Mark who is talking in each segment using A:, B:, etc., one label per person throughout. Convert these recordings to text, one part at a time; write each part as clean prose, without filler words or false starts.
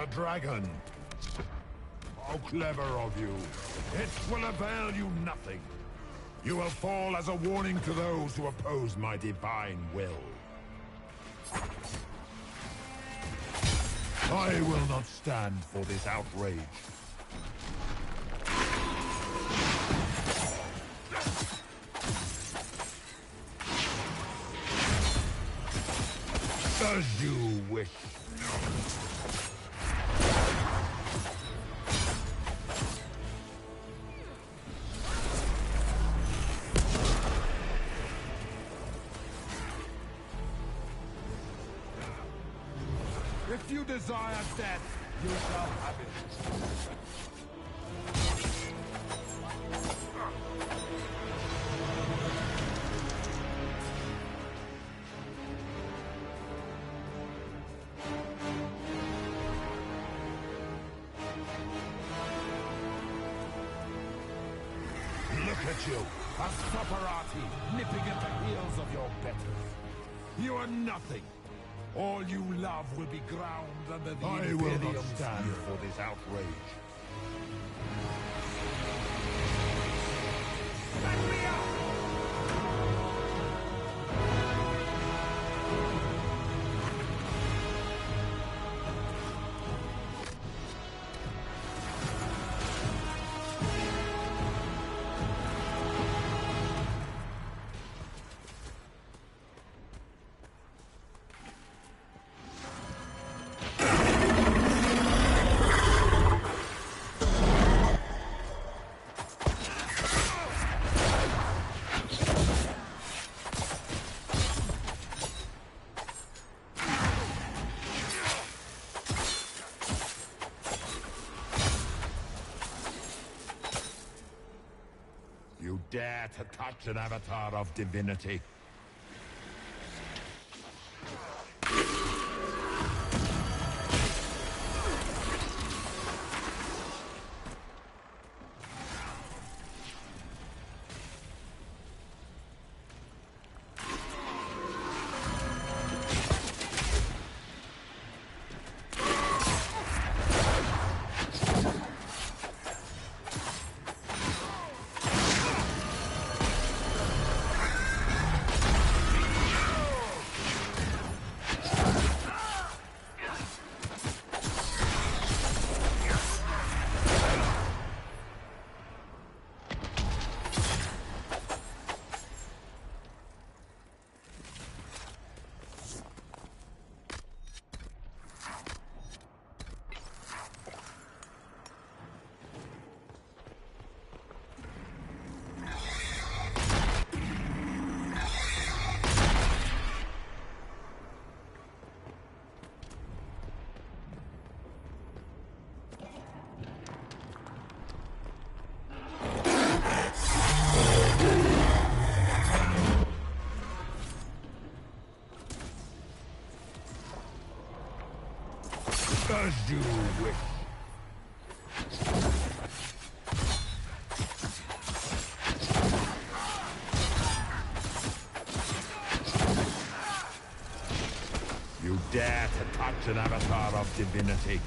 A: A dragon. How clever of you. It will avail you nothing. You will fall as a warning to those who oppose my divine will. I will not stand for this outrage. As you wish. If you desire death, you shall have it. Look at you, a Saparati, nipping at the heels of your betters. You are nothing. All you love will be ground under the
B: I will not
A: stand for this outrage. Let me out! You dare to touch an avatar of divinity? As you wish. You dare to touch an avatar of divinity?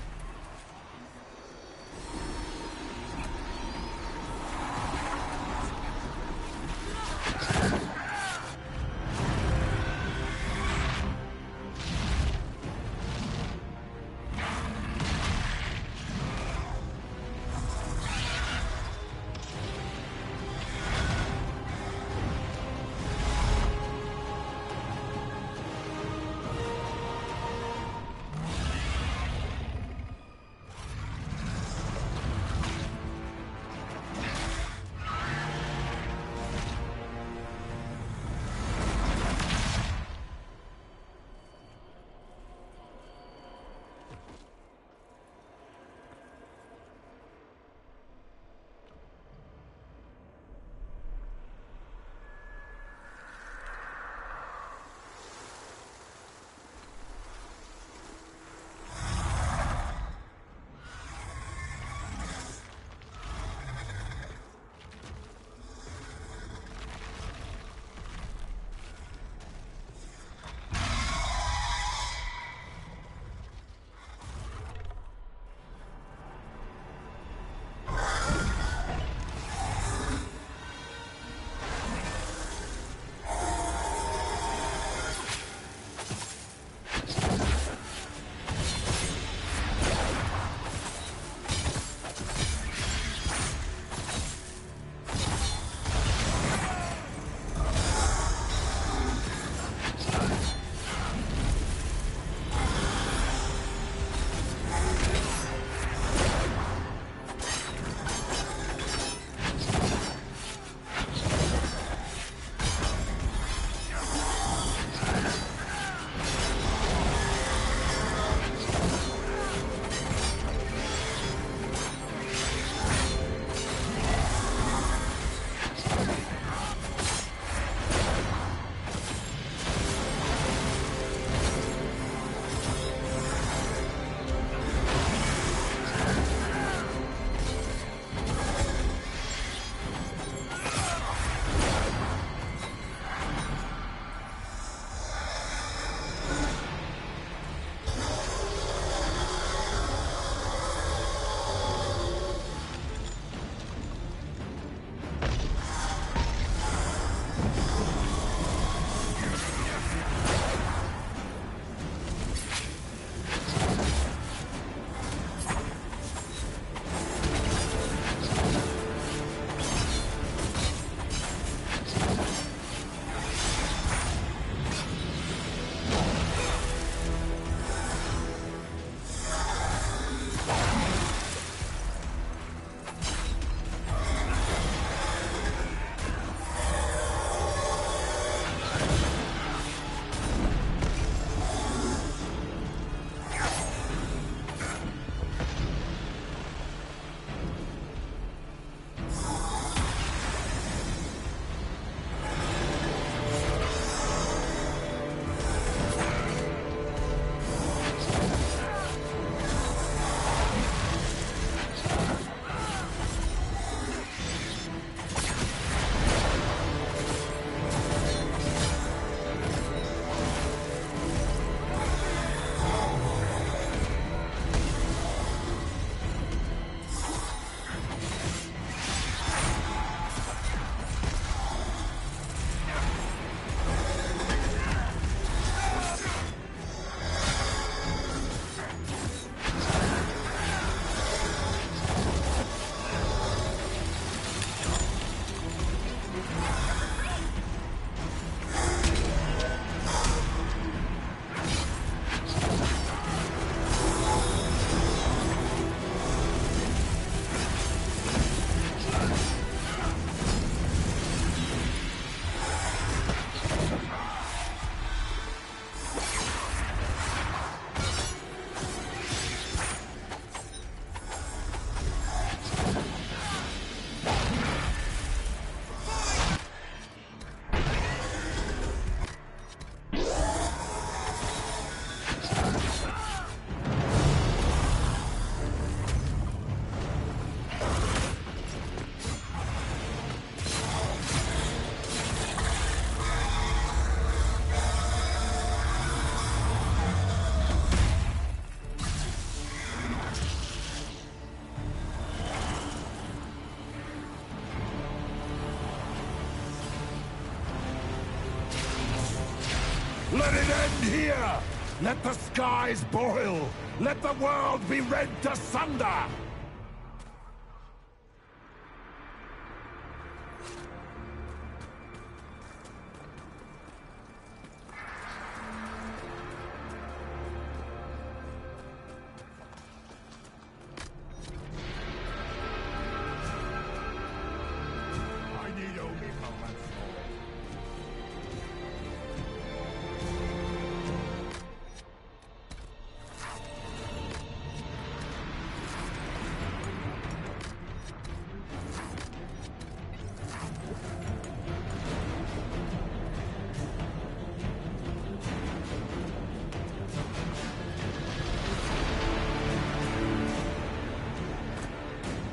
A: end here! Let the skies boil! Let the world be rent asunder!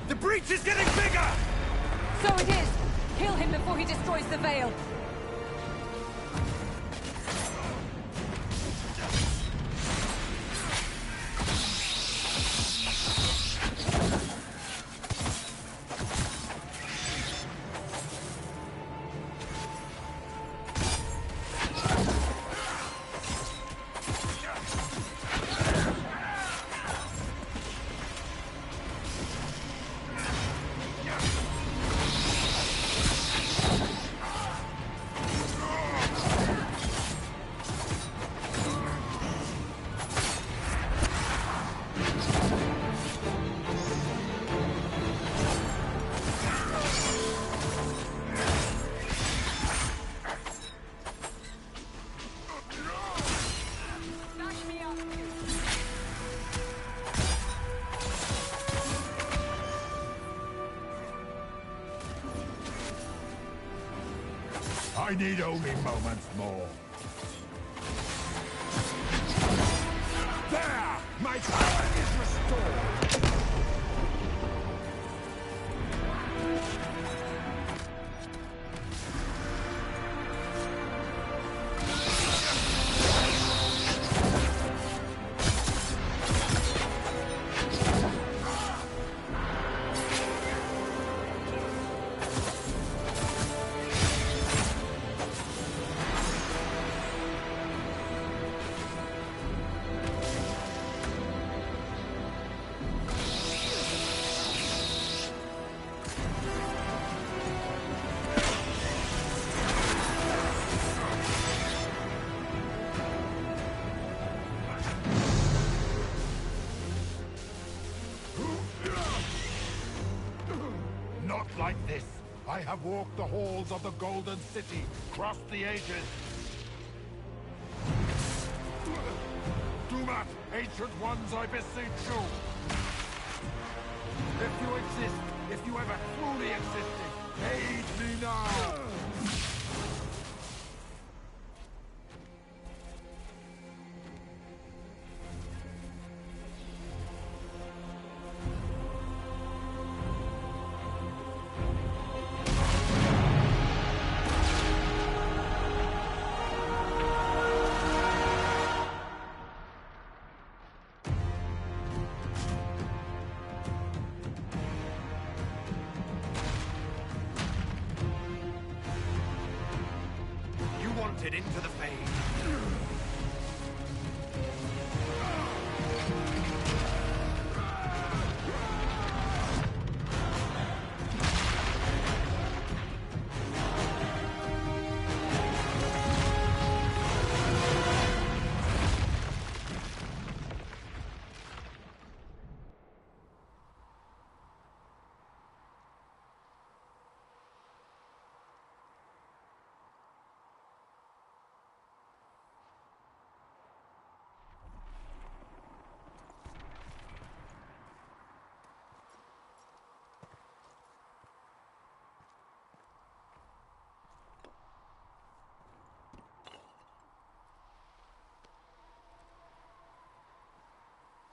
B: The breach is getting bigger!
C: So it is! Kill him before he destroys the veil!
A: I need only moments more. There! My power is restored! Not like this. I have walked the halls of the Golden City, crossed the ages. Do not, ancient ones, I beseech you. If you exist, if you ever truly existed, aid me now!
B: Into the fade.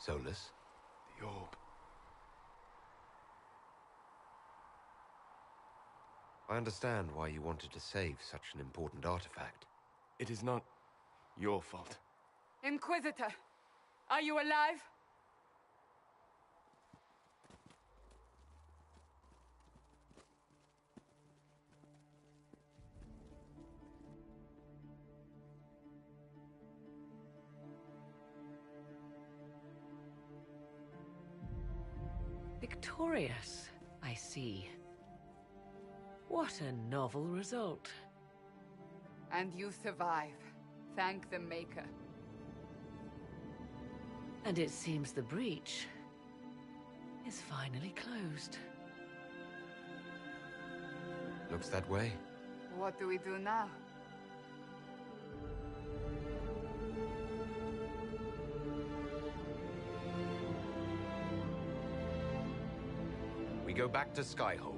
D: Solus?
B: The orb.
D: I understand why you wanted to save such an important artifact.
B: It is not your fault.
C: Inquisitor, are you alive?
E: Victorious, I see. What a novel result.
F: And you survive. Thank the Maker.
E: And it seems the breach is finally closed.
D: Looks that way.
F: What do we do now?
D: We go back to Skyhold.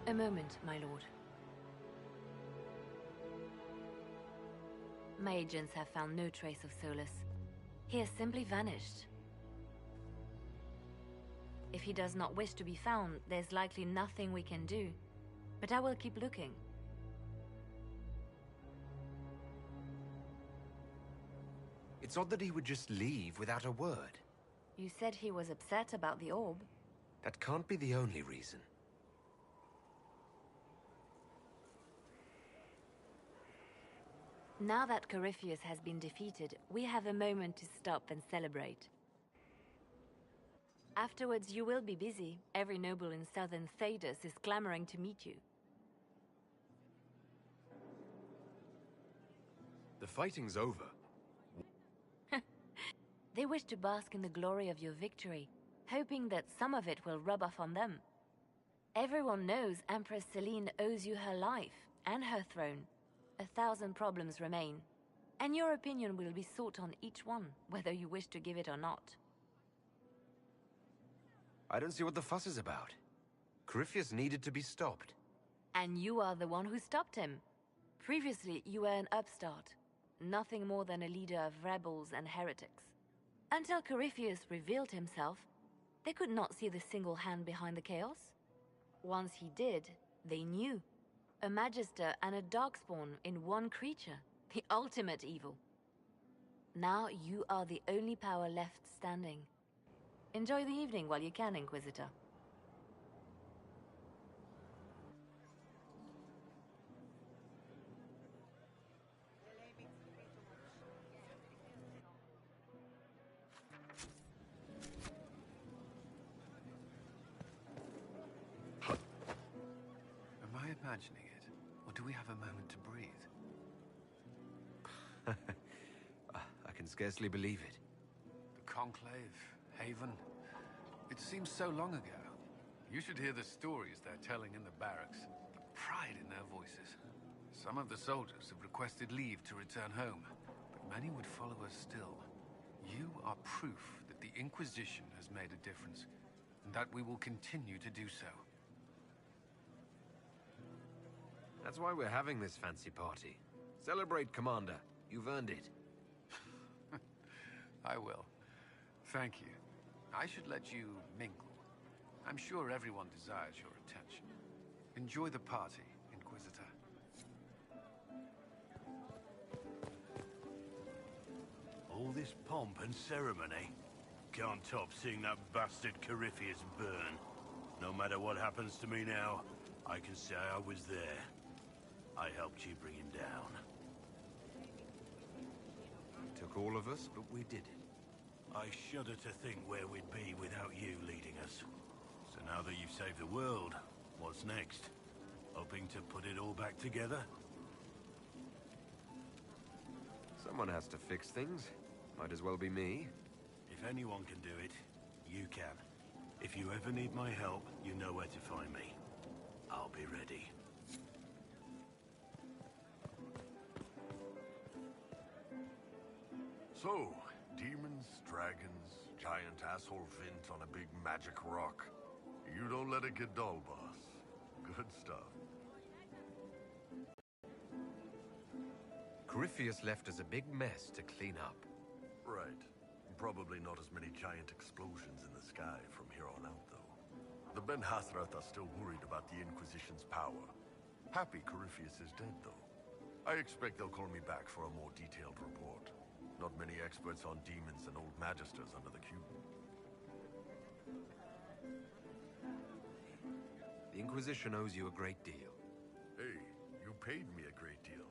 C: A moment, my lord. My agents have found no trace of Solus. He has simply vanished. If he does not wish to be found, there's likely nothing we can do. But I will keep looking.
D: It's odd that he would just leave without a word.
C: You said he was upset about the orb.
D: That can't be the only reason.
C: Now that Corypheus has been defeated, we have a moment to stop and celebrate. Afterwards, you will be busy. Every noble in southern Thedas is clamoring to meet you.
B: The fighting's over.
C: They wish to bask in the glory of your victory, hoping that some of it will rub off on them. Everyone knows Empress Celine owes you her life and her throne. 1,000 problems remain, and your opinion will be sought on each one, whether you wish to give it or not.
D: I don't see what the fuss is about. Corypheus needed to be stopped.
C: And you are the one who stopped him. Previously, you were an upstart, nothing more than a leader of rebels and heretics. Until Corypheus revealed himself, they could not see the single hand behind the chaos. Once he did, they knew. A Magister and a Darkspawn in one creature, the ultimate evil. Now you are the only power left standing. Enjoy the evening while you can, Inquisitor.
G: Am I imagining it? Or do we have a moment to breathe?
D: I can scarcely believe it.
G: The Conclave, Haven. It seems so long ago. You should hear the stories they're telling in the barracks. The pride in their voices. Some of the soldiers have requested leave to return home, but many would follow us still. You are proof that the Inquisition has made a difference, and that we will continue to do so.
D: That's why we're having this fancy party. Celebrate, Commander. You've earned it.
G: I will. Thank you. I should let you mingle. I'm sure everyone desires your attention. Enjoy the party, Inquisitor.
H: All this pomp and ceremony. Can't top seeing that bastard Corypheus burn. No matter what happens to me now, I can say I was there. I helped you bring him down.
D: It took all of us, but we did it.
H: I shudder to think where we'd be without you leading us. So now that you've saved the world, what's next? Hoping to put it all back together?
D: Someone has to fix things. Might as well be me.
H: If anyone can do it, you can. If you ever need my help, you know where to find me. I'll be ready.
A: So, demons, dragons, giant asshole Vint on a big magic rock. You don't let it get dull, boss. Good stuff.
D: Corypheus left us a big mess to clean up.
A: Right. Probably not as many giant explosions in the sky from here on out, though. The Ben Hathrath are still worried about the Inquisition's power. Happy Corypheus is dead, though. I expect they'll call me back for a more detailed report. Not many experts on demons and old magisters under the cube.
D: The Inquisition owes you a great deal.
A: Hey, you paid me a great deal.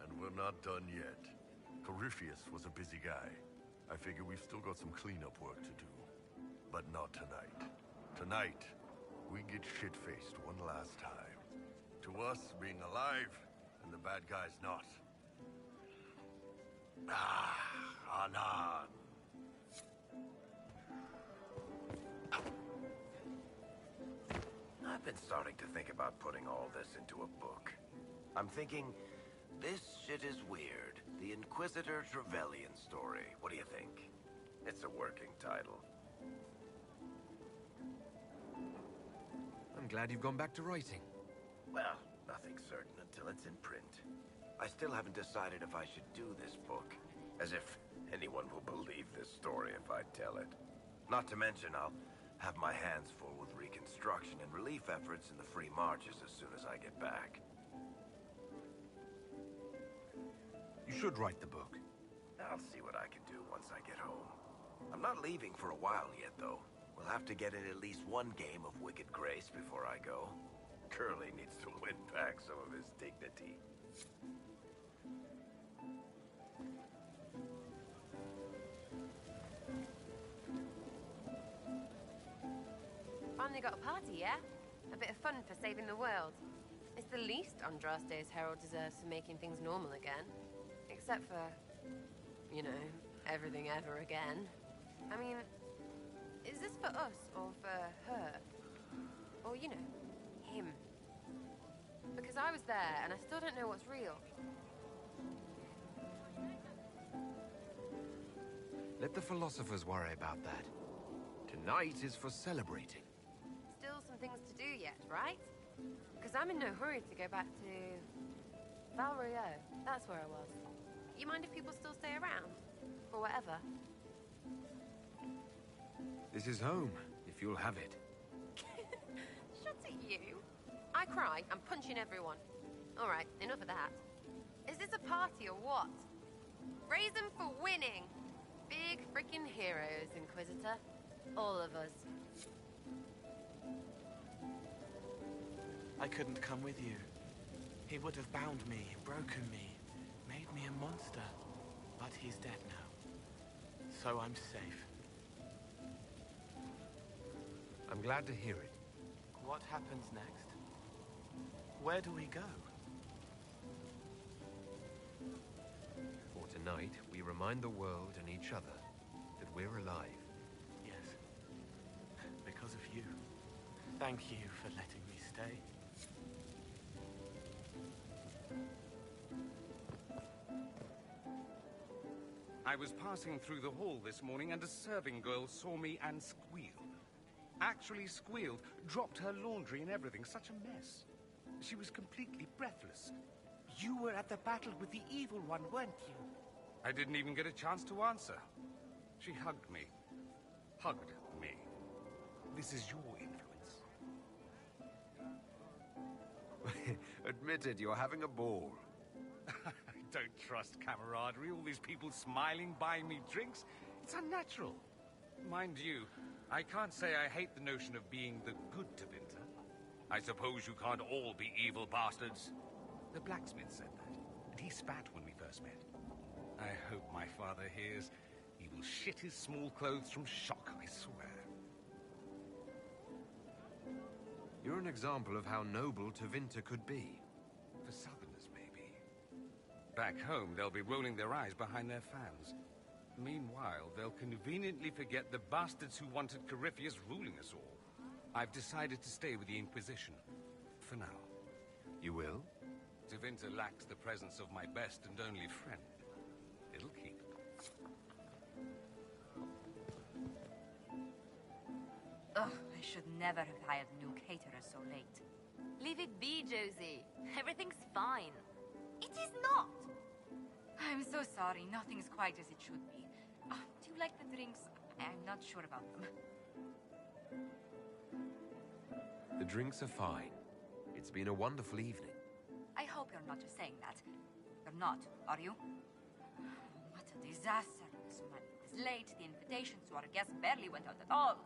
A: And we're not done yet. Corypheus was a busy guy. I figure we've still got some cleanup work to do. But not tonight. Tonight, we get shit-faced one last time. To us, being alive, and the bad guys not. Anan.
I: I've been starting to think about putting all this into a book. I'm thinking, this shit is weird. The Inquisitor Trevelyan story. What do you think? It's a working title.
D: I'm glad you've gone back to writing.
I: Well, nothing's certain until it's in print. I still haven't decided if I should do this book. As if anyone will believe this story if I tell it. Not to mention, I'll have my hands full with reconstruction and relief efforts in the Free Marches as soon as I get back.
D: You should write the book.
I: I'll see what I can do once I get home. I'm not leaving for a while yet, though. We'll have to get in at least one game of Wicked Grace before I go. Curly needs to win back some of his dignity.
J: Finally got a party, yeah? A bit of fun for saving the world. It's the least Andraste's Herald deserves for making things normal again. Except for, you know, everything ever again. I mean, is this for us or for her? Or, you know, him? Because I was there and I still don't know what's real.
D: Let the philosophers worry about that. Tonight is for celebrating.
J: Still some things to do yet, right? Because I'm in no hurry to go back to Valrio. That's where I was. You mind if people still stay around? Or whatever?
D: This is home, if you'll have it.
J: Shut it, you. I cry, I'm punching everyone. Alright, enough of that. Is this a party or what? Raise them for winning! Big freaking heroes, Inquisitor. All of us.
K: I couldn't come with you. He would have bound me, broken me, made me a monster. But he's dead now. So I'm safe.
D: I'm glad to hear it.
K: What happens next? Where do we go?
D: For tonight, we remind the world and each other that we're alive.
K: Yes. Because of you. Thank you for letting me stay.
L: I was passing through the hall this morning and a serving girl saw me and squealed. Actually squealed, dropped her laundry and everything. Such a mess. She was completely breathless.
K: You were at the battle with the evil one, weren't you?
L: I didn't even get a chance to answer. She hugged me. Hugged me. This is your influence.
D: Admit it, you're having a ball.
L: I don't trust camaraderie, all these people smiling, buying me drinks. It's unnatural. Mind you, I can't say I hate the notion of being the good Tevinter. I suppose you can't all be evil bastards. The blacksmith said that, and he spat when we first met. I hope my father hears. He will shit his small clothes from shock, I swear.
D: You're an example of how noble Tevinter could be.
L: For Southerners, maybe. Back home, they'll be rolling their eyes behind their fans. Meanwhile, they'll conveniently forget the bastards who wanted Corypheus ruling us all. I've decided to stay with the Inquisition. For now.
D: You will?
L: Tevinter lacks the presence of my best and only friend. It'll keep.
M: Ugh, I should never have hired a new caterer so late.
C: Leave it be, Josie. Everything's fine.
M: It is not! I'm so sorry, nothing's quite as it should be. Do you like the drinks? I'm not sure about them.
D: The drinks are fine. It's been a wonderful evening.
M: I hope you're not just saying that. You're not, are you? What a disaster. So much was late, the invitations to our guests barely went out at all,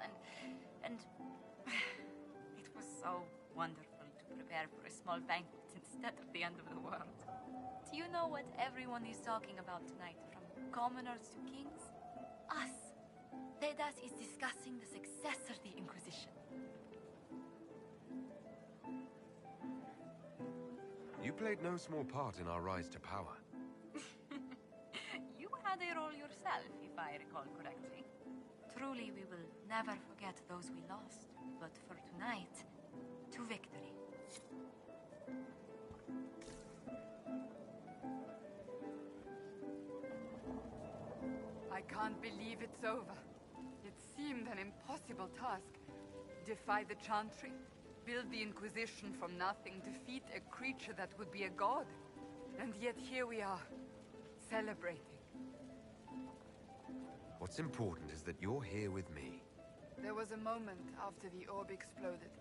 M: and it was so wonderful to prepare for a small banquet instead of the end of the world. Do you know what everyone is talking about tonight, from commoners to kings? Us. Dedas is discussing the success of the Inquisition.
D: You played no small part in our rise to power.
M: You had a role yourself, if I recall correctly. Truly, we will never forget those we lost. But for tonight, to victory.
F: I can't believe it's over. It seemed an impossible task. Defy the Chantry, build the Inquisition from nothing, defeat a creature that would be a god. And yet here we are, celebrating.
D: What's important is that you're here with me.
F: There was a moment after the orb exploded.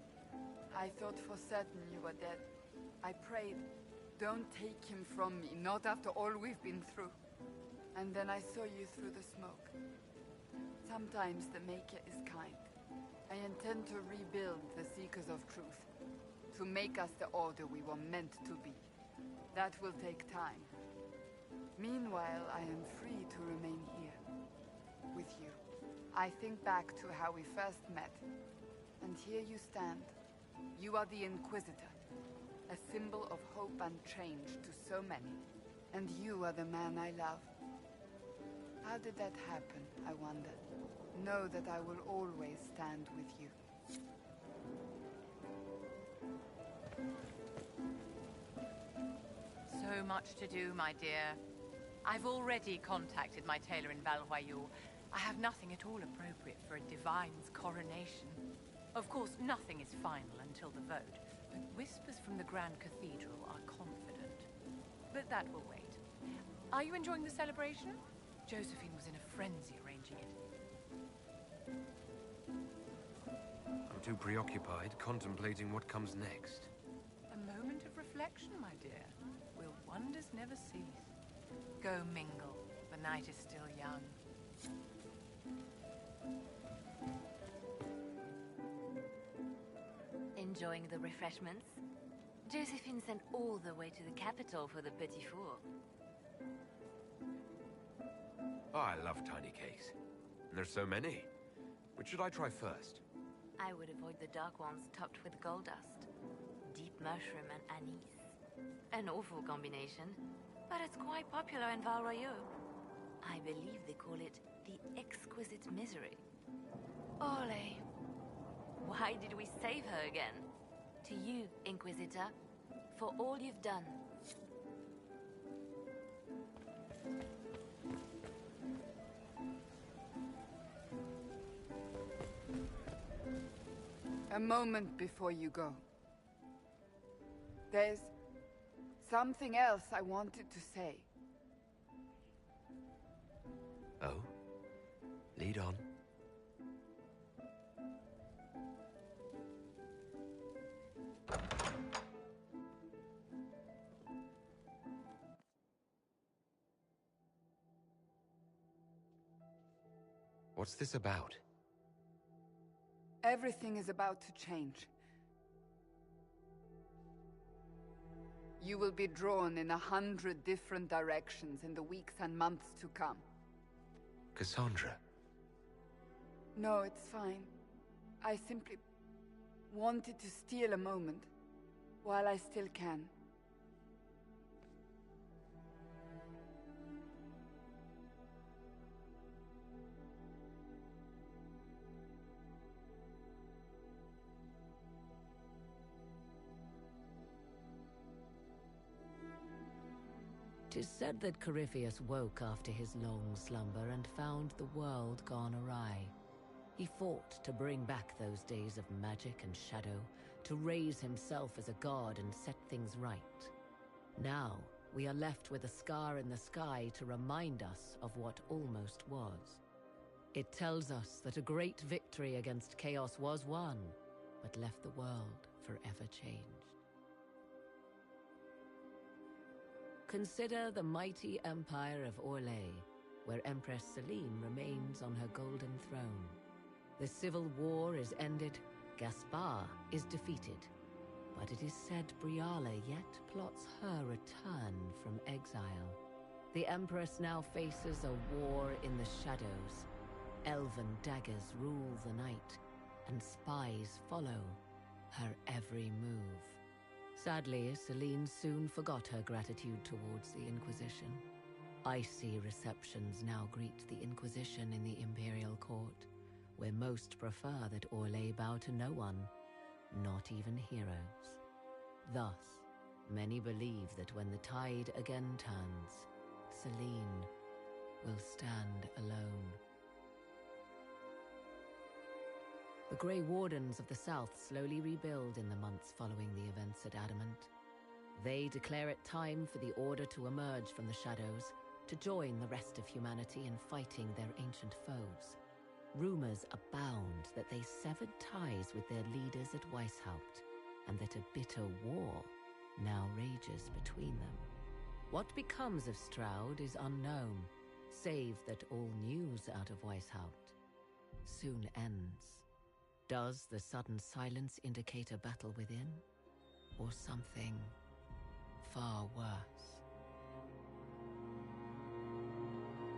F: I thought for certain you were dead. I prayed, don't take him from me, not after all we've been through. And then I saw you through the smoke. Sometimes the Maker is kind. I intend to rebuild the Seekers of Truth, to make us the Order we were meant to be. That will take time. Meanwhile, I am free to remain here, with you. I think back to how we first met, and here you stand. You are the Inquisitor, a symbol of hope and change to so many. And you are the man I love. How did that happen, I wonder? Know that I will always stand with you.
N: So much to do, my dear. I've already contacted my tailor in Valroyaux. I have nothing at all appropriate for a divine's coronation. Of course, nothing is final until the vote, but whispers from the Grand Cathedral are confident. But that will wait. Are you enjoying the celebration? Josephine was in a frenzy arranging it.
D: I'm too preoccupied contemplating what comes next.
N: A moment of reflection, my dear. Will wonders never cease? Go mingle. The night is still young.
C: Enjoying the refreshments? Josephine sent all the way to the capital for the petit four.
D: Oh, I love tiny cakes. And there's so many. Which should I try first?
C: I would avoid the dark ones topped with gold dust. deep mushroom and anise. An awful combination, but it's quite popular in Val Royeaux. I believe they call it the exquisite misery. Ole, why did we save her again? To you, Inquisitor, for all you've done.
F: A moment before you go. There's something else I wanted to say.
B: Oh? Lead on.
D: What's this about?
F: Everything is about to change. You will be drawn in 100 different directions in the weeks and months to come.
D: Cassandra.
F: No, it's fine. I simply wanted to steal a moment, while I still can.
E: Tis said that Corypheus woke after his long slumber and found the world gone awry. He fought to bring back those days of magic and shadow, to raise himself as a god and set things right. Now, we are left with a scar in the sky to remind us of what almost was. It tells us that a great victory against chaos was won, but left the world forever changed. Consider the mighty empire of Orlais, where Empress Celine remains on her golden throne. The civil war is ended, Gaspar is defeated, but it is said Briala yet plots her return from exile. The Empress now faces a war in the shadows. Elven daggers rule the night, and spies follow her every move. Sadly, Celine soon forgot her gratitude towards the Inquisition. Icy receptions now greet the Inquisition in the Imperial Court, where most prefer that Orlais bow to no one, not even heroes. Thus, many believe that when the tide again turns, Celine will stand alone. The Grey Wardens of the South slowly rebuild in the months following the events at Adamant. They declare it time for the Order to emerge from the shadows, to join the rest of humanity in fighting their ancient foes. Rumors abound that they severed ties with their leaders at Weishaupt, and that a bitter war now rages between them. What becomes of Stroud is unknown, save that all news out of Weishaupt soon ends. Does the sudden silence indicate a battle within, or something far worse?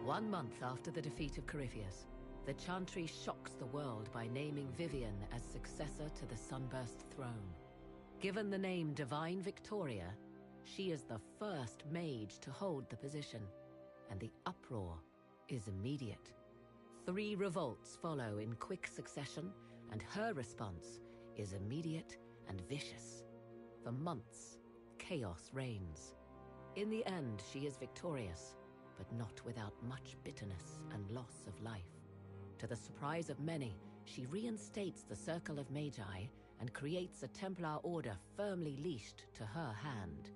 E: 1 month after the defeat of Corypheus, the Chantry shocks the world by naming Vivian as successor to the Sunburst throne. Given the name Divine Victoria, she is the first mage to hold the position, and the uproar is immediate. 3 revolts follow in quick succession, and her response is immediate and vicious. For months, chaos reigns. In the end, she is victorious, but not without much bitterness and loss of life. To the surprise of many, she reinstates the Circle of Magi and creates a Templar order firmly leashed to her hand.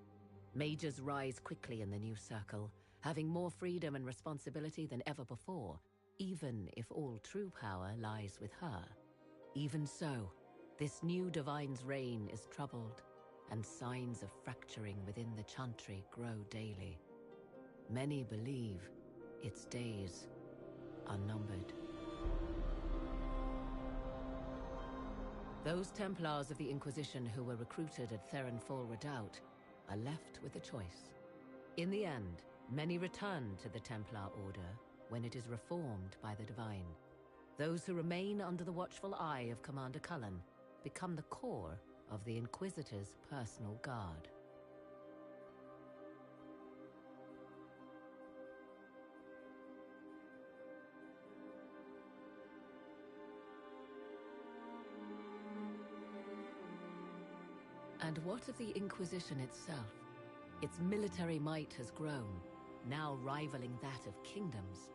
E: Mages rise quickly in the new circle, having more freedom and responsibility than ever before, even if all true power lies with her. Even so, this new Divine's reign is troubled, and signs of fracturing within the Chantry grow daily. Many believe its days are numbered. Those Templars of the Inquisition who were recruited at Therenfall Redoubt are left with a choice. In the end, many return to the Templar Order when it is reformed by the Divine. Those who remain under the watchful eye of Commander Cullen become the core of the Inquisitor's personal guard. And what of the Inquisition itself? Its military might has grown, now rivaling that of kingdoms.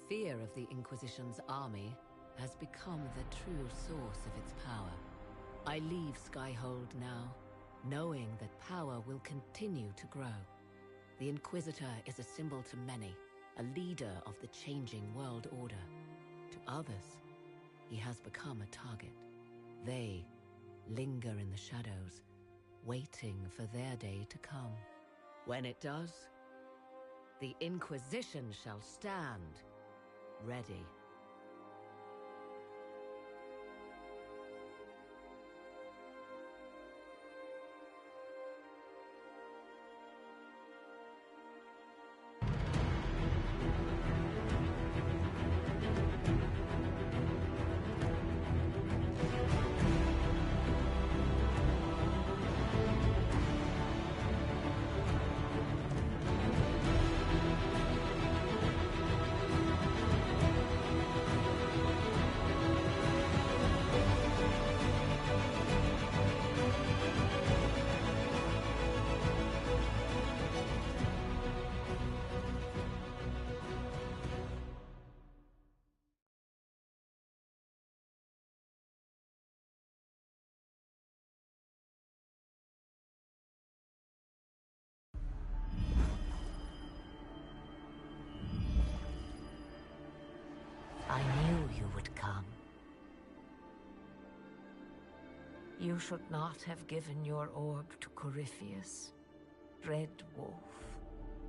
E: Fear of the Inquisition's army has become the true source of its power. I leave Skyhold now, knowing that power will continue to grow. The Inquisitor is a symbol to many, a leader of the changing world order. To others, he has become a target. They linger in the shadows, waiting for their day to come. When it does, the Inquisition shall stand ready.
O: I knew you would come. You should not have given your orb to Corypheus, Red Wolf.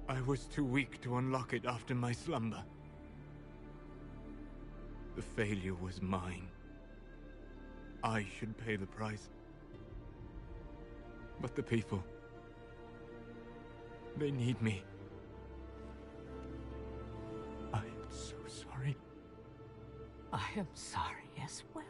K: I was too weak to unlock it after my slumber. The failure was mine. I should pay the price. But the people... they need me. I am so sorry.
O: I am sorry as well.